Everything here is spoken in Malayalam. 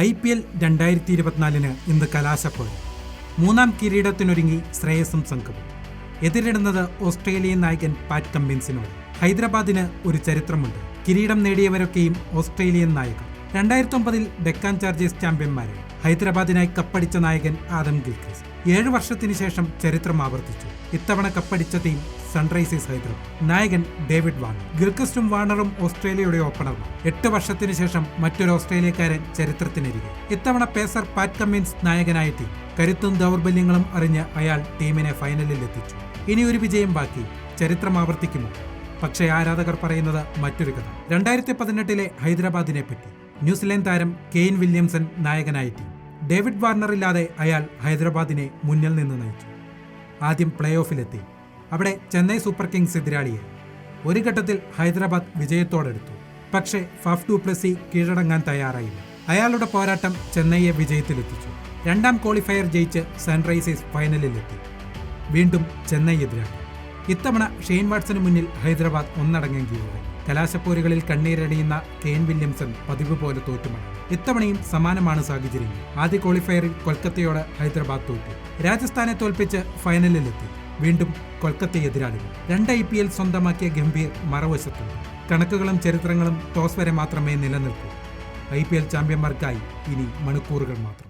IPL 2024 ഇന്ന് കലാശപ്പോര്. മൂന്നാം കിരീടത്തിനൊരുങ്ങി ശ്രേയസും സംഘവും. എതിരിടുന്നത് ഓസ്ട്രേലിയൻ നായകൻ പാറ്റ് കമ്മിൻസിനോട്. ഹൈദരാബാദിന് ഒരു ചരിത്രമുണ്ട്. കിരീടം നേടിയവരൊക്കെയും ഓസ്ട്രേലിയൻ നായകർ. 2009 ഡെക്കാൻ ചാർജേഴ്സ് ചാമ്പ്യന്മാരായി. ഹൈദരാബാദിനായി കപ്പടിച്ച നായകൻ ആദം ഗിൽക്രിസ്റ്റ്. 7 വർഷത്തിന് ശേഷം ചരിത്രം ആവർത്തിച്ചു. ഇത്തവണ കപ്പടിച്ച ടീം സൺറൈസേഴ്സ് ഹൈദരാബാദ്. നായകൻ ഡേവിഡ് വാർണർ. ഗിൽക്രിസ്റ്റും വാർണറും ഓസ്ട്രേലിയയുടെ ഓപ്പണർമാർ. 8 വർഷത്തിന് ശേഷം മറ്റൊരു ഓസ്ട്രേലിയക്കാരൻ ചരിത്രത്തിനരികെ. ഇത്തവണ പേസർ പാറ്റ് കമ്മിൻസ് നായകനായ ടീം. കരുത്തും ദൗർബല്യങ്ങളും അറിഞ്ഞ് അയാൾ ടീമിനെ ഫൈനലിൽ എത്തിച്ചു. ഇനി ഒരു വിജയം ബാക്കി. ചരിത്രം ആവർത്തിക്കുമോ? പക്ഷേ ആരാധകർ പറയുന്നത് മറ്റൊരു കഥ. 2018 ഹൈദരാബാദിനെ പറ്റി. ന്യൂസിലൻഡ് താരം കെയ്ൻ വില്യംസൺ നായകനായ ടീം. ഡേവിഡ് വാർണറില്ലാതെ അയാൾ ഹൈദരാബാദിനെ മുന്നിൽ നിന്ന് നയിച്ചു. ആദ്യം പ്ലേ ഓഫിലെത്തി. അവിടെ ചെന്നൈ സൂപ്പർ കിങ്സ് എതിരാളിയെ. ഒരു ഘട്ടത്തിൽ ഹൈദരാബാദ് വിജയത്തോടെടുത്തു. പക്ഷേ ഫഫ് ഡു പ്ലസി കീഴടങ്ങാൻ തയ്യാറായില്ല. അയാളുടെ പോരാട്ടം ചെന്നൈയെ വിജയത്തിലെത്തിച്ചു. രണ്ടാം ക്വാളിഫയർ ജയിച്ച് സൺറൈസേഴ്സ് ഫൈനലിലെത്തി. വീണ്ടും ചെന്നൈ എതിരാളി. ഇത്തവണ ഷെയ്ൻ വാട്സന് മുന്നിൽ ഹൈദരാബാദ് ഒന്നടങ്കം കീഴടങ്ങി. കലാശപ്പോരുകളിൽ കണ്ണീരണിയുന്ന കെയ്ൻ വില്യംസൺ പതിവ് പോലെ തോറ്റുമടങ്ങി. ഇത്തവണയും സമാനമാണ് സാഹചര്യം. ആദ്യ ക്വാളിഫയറിൽ കൊൽക്കത്തയോട് ഹൈദരാബാദ് തോറ്റു. രാജസ്ഥാനെ തോൽപ്പിച്ച് ഫൈനലിലെത്തി. വീണ്ടും കൊൽക്കത്ത എതിരാളികൾ. 2 IPL സ്വന്തമാക്കിയ ഗംഭീർ മറുവശത്തുണ്ട്. കണക്കുകളും ചരിത്രങ്ങളും ടോസ് വരെ മാത്രമേ നിലനിൽക്കൂ. IPL ചാമ്പ്യന്മാർക്കായി ഇനി മണിക്കൂറുകൾ മാത്രം.